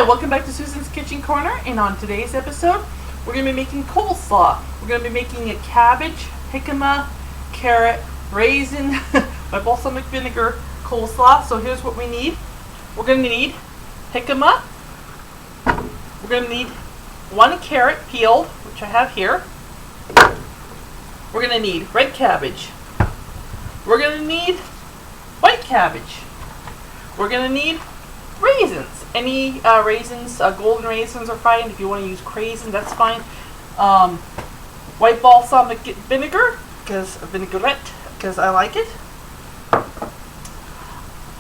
welcome back to Susan's Kitchen Corner, and on today's episode we're going to be making coleslaw. We're going to be making a cabbage, jicama, carrot, raisin, my balsamic vinegar coleslaw. So here's what we need. We're going to need jicama. We're going to need 1 carrot peeled, which I have here. We're going to need red cabbage. We're going to need white cabbage. We're going to need raisins. Any raisins, golden raisins are fine. If you want to use craisins, that's fine. White balsamic vinegar, vinaigrette, because I like it.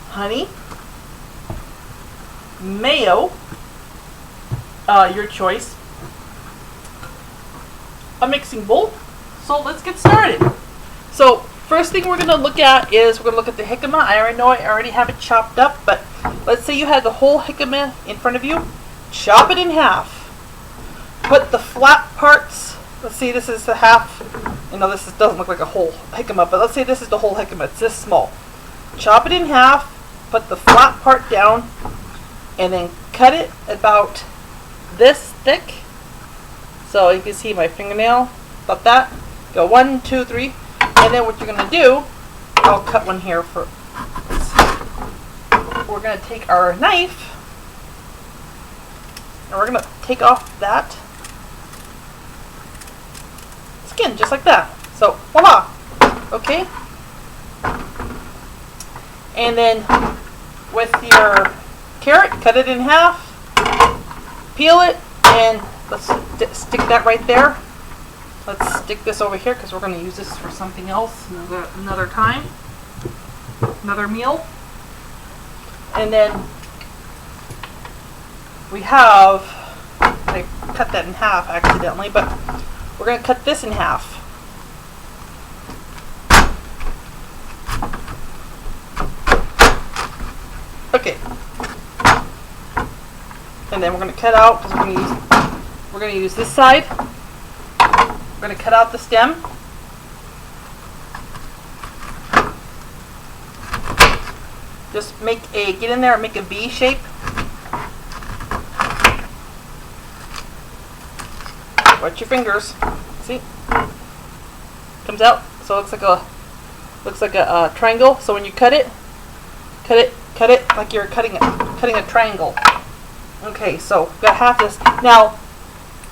Honey. Mayo, your choice. A mixing bowl. So let's get started. So first thing we're going to look at is we're going to look at the jicama. I already have it chopped up, but let's say you had the whole jicama in front of you. Chop it in half. Put the flat parts. Let's see, this is the half. Doesn't look like a whole jicama, but let's say this is the whole jicama. It's this small. Chop it in half. Put the flat part down, and then cut it about this thick. So you can see my fingernail, about that. Go 1, 2, 3. And then what you're going to do, I'll cut one here for, we're going to take our knife, and we're going to take off that skin, just like that. So, voila! Okay? And then, with your carrot, cut it in half, peel it, and let's stick that right there. Let's stick this over here because we're going to use this for something else another time, another meal. And then we have, I cut that in half accidentally, but we're going to cut this in half. Okay. And then we're going to cut out because we're going to use this side. We're going to cut out the stem. Just get in there and make a V shape. Watch your fingers. See? Comes out. So it looks like a triangle. So when you cut it like you're cutting a triangle. Okay, so we've got half this. Now,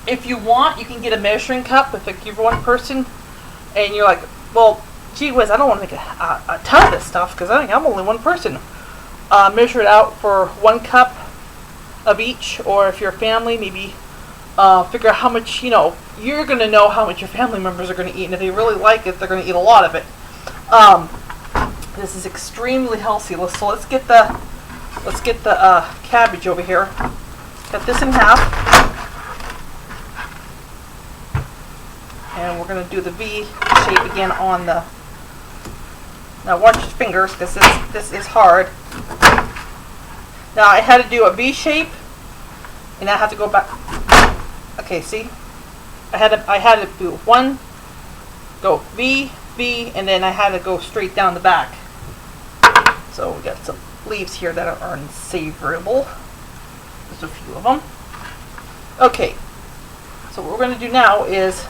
if you want, you can get a measuring cup if you're one person and you're like, well, gee whiz, I don't want to make a ton of this stuff because I'm only one person. Measure it out for 1 cup of each, or if you're a family, maybe figure out how much, you're going to know how much your family members are going to eat, and if they really like it, they're going to eat a lot of it. This is extremely healthy. So let's get the cabbage over here. Cut this in half. And we're going to do the V shape again on the... Now watch your fingers because this is hard. Now I had to do a V shape, and I have to go back. Okay, see? I had to do 1, go V, V, and then I had to go straight down the back. So we got some leaves here that are unsavourable. Just a few of them. Okay, so what we're going to do now is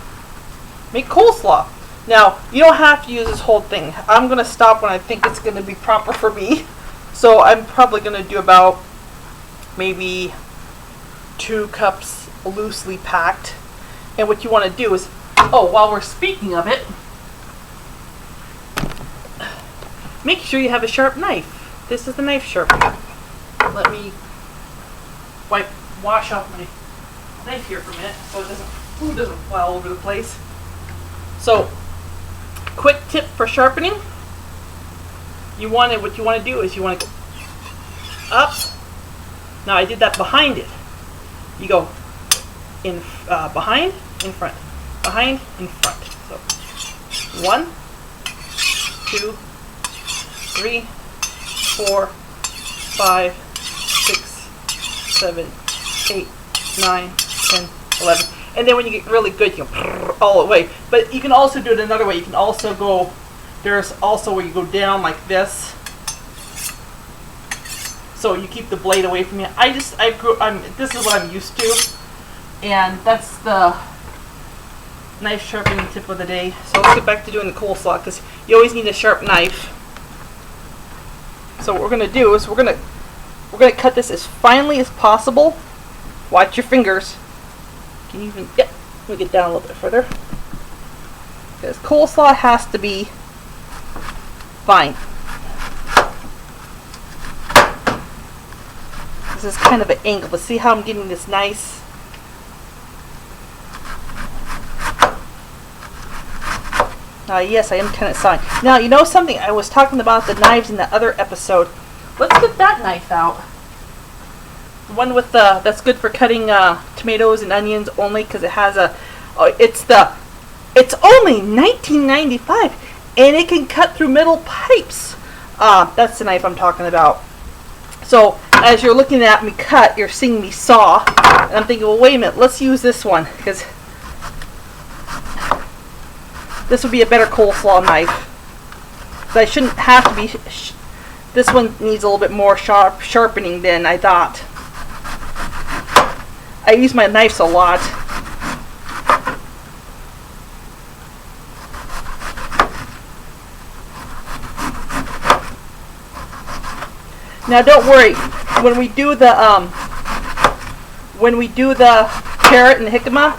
make coleslaw. Now, you don't have to use this whole thing. I'm going to stop when I think it's going to be proper for me. So I'm probably going to do about maybe 2 cups loosely packed. And what you want to do is, while we're speaking of it, make sure you have a sharp knife. This is the knife sharpener. Let me wash off my knife here for a minute so food doesn't fly all over the place. So, quick tip for sharpening. What you want to do is you want to go up. Now I did that behind it. You go in behind, in front, behind, in front. So 1, 2, 3, 4, 5, 6, 7, 8, 9, 10, 11. And then when you get really good, you go all the way. But you can also do it another way. You can also there's also where you go down like this. So so you keep the blade away from you. This is what I'm used to, and that's the knife sharpening tip of the day. So let's get back to doing the coleslaw, because you always need a sharp knife. So what we're gonna do is we're gonna cut this as finely as possible. Watch your fingers. Can you even? Yeah. Let me get down a little bit further. Because coleslaw has to be fine. This is kind of an angle, but see how I'm getting this nice. Yes, I am kind of sawing. Now, you know something? I was talking about the knives in the other episode. Let's get that knife out. The one with the that's good for cutting tomatoes and onions only, because it has a. It's only $19.95, and it can cut through metal pipes. That's the knife I'm talking about. So as you're looking at me cut, you're seeing me saw, and I'm thinking, well, wait a minute, let's use this one, because this would be a better coleslaw knife. So I shouldn't have to be. This one needs a little bit more sharpening than I thought. I use my knives a lot. Now don't worry, when we do the carrot and the jicama,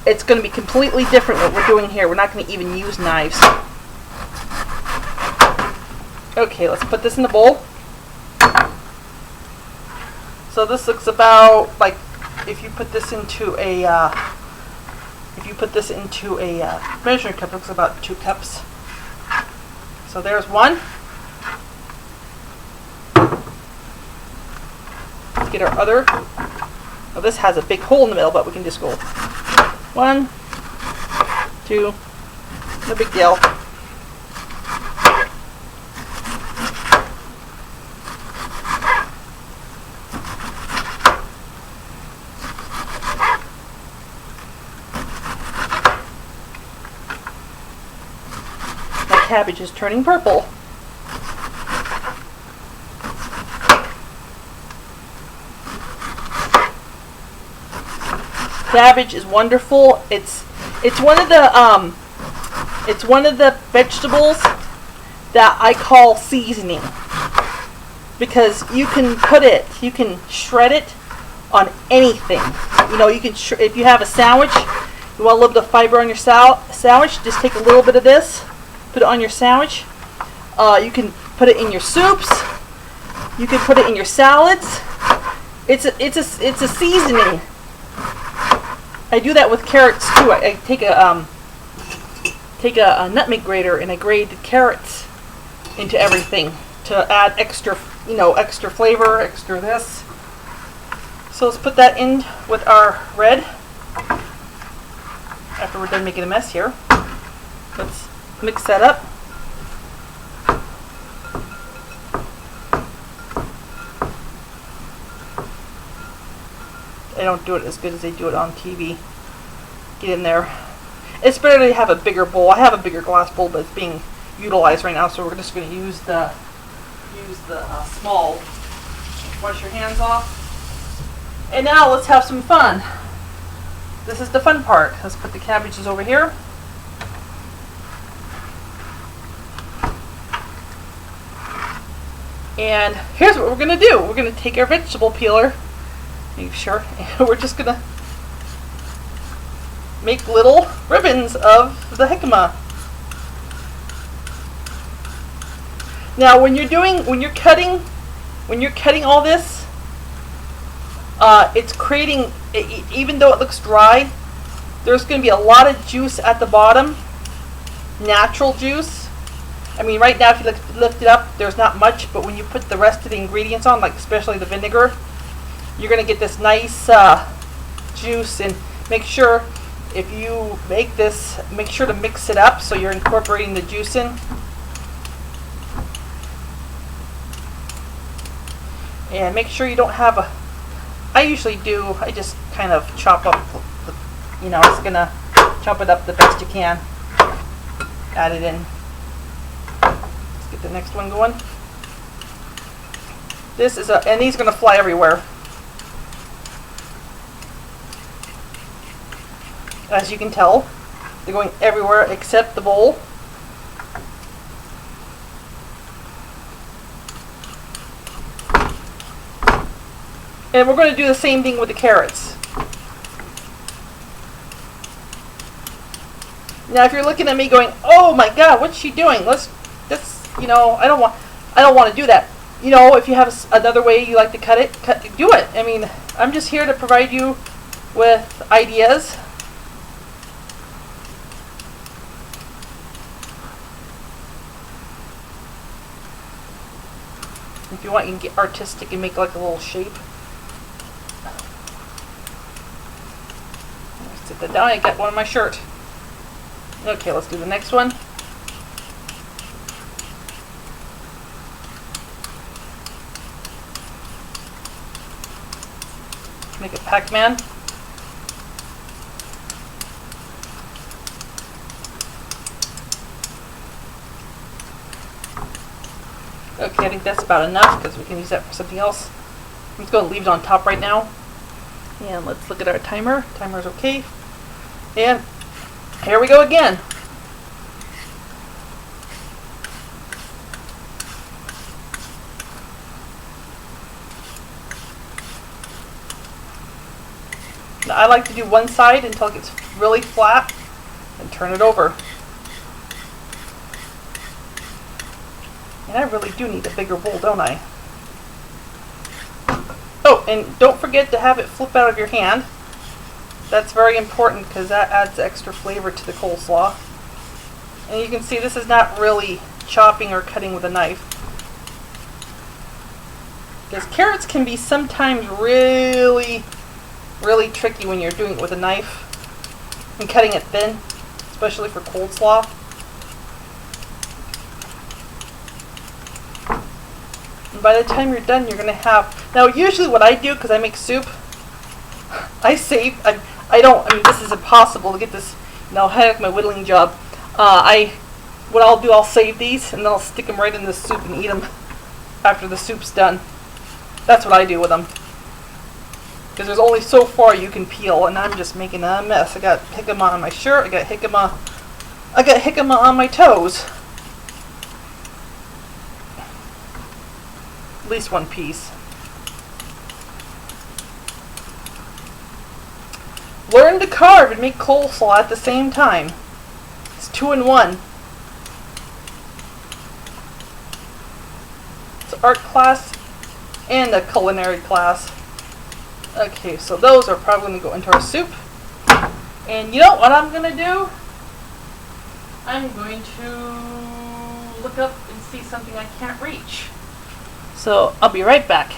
it's going to be completely different what we're doing here. We're not going to even use knives. Okay, let's put this in the bowl. So this looks about like if you put this into a measuring cup, it looks about 2 cups. So there's one. Let's get our other. Now this has a big hole in the middle, but we can just go 1, 2, no big deal. My cabbage is turning purple. Cabbage is wonderful. It's one of the vegetables that I call seasoning, because you can shred it on anything. You know, you can if you have a sandwich, you want a little bit of fiber on your sandwich, just take a little bit of this, put it on your sandwich. You can put it in your soups. You can put it in your salads. It's a seasoning. I do that with carrots too. I take a nutmeg grater and I grate the carrots into everything to add extra flavor, extra this. So let's put that in with our red. After we're done making a mess here, let's mix that up. I don't do it as good as they do it on TV. Get in there. It's better to have a bigger bowl. I have a bigger glass bowl, but it's being utilized right now, so we're just going to use the small. Wash your hands off. And now let's have some fun. This is the fun part. Let's put the cabbages over here. And here's what we're going to do. We're going to take our vegetable peeler. Make sure. And we're just going to make little ribbons of the jicama. Now, when you're cutting all this, it's creating, even though it looks dry, there's going to be a lot of juice at the bottom, natural juice. I mean, right now, if you lift it up, there's not much, but when you put the rest of the ingredients on, like especially the vinegar, you're going to get this nice juice. And make sure, if you make this, make sure to mix it up so you're incorporating the juice in. And make sure you don't have a, I usually do, I just kind of chop up, it's going to chop it up the best you can. Add it in. Let's get the next one going. This is and these are going to fly everywhere. As you can tell, they're going everywhere except the bowl. And we're going to do the same thing with the carrots. Now, if you're looking at me going, "Oh my God, what's she doing?" You know, I don't want to do that. You know, if you have another way you like to cut it, do it. I mean, I'm just here to provide you with ideas. If you want, you can get artistic and make like a little shape. Sit that down. I got one on my shirt. Okay, let's do the next one. Make a Pac-Man. Okay, I think that's about enough because we can use that for something else. I'm just going to leave it on top right now. And let's look at our timer. Timer's okay. And here we go again. Now, I like to do one side until it gets really flat and turn it over. And I really do need a bigger bowl, don't I? Oh, and don't forget to have it flip out of your hand. That's very important because that adds extra flavor to the coleslaw. And you can see this is not really chopping or cutting with a knife. Because carrots can be sometimes really tricky when you're doing it with a knife and cutting it thin, especially for cold slaw. And by the time you're done, you're going to have... Now, usually what I do, because I make soup, I save... I mean, this is impossible to get this, you know, heck, my whittling job. What I'll do, I'll save these, and then I'll stick them right in the soup and eat them after the soup's done. That's what I do with them. Because there's only so far you can peel, and I'm just making a mess. I got jicama on my shirt, I got jicama on my toes. At least one piece. Learn to carve and make coleslaw at the same time. It's 2 in 1. It's an art class and a culinary class. Okay, so those are probably going to go into our soup. And you know what I'm going to do? I'm going to look up and see something I can't reach. So I'll be right back.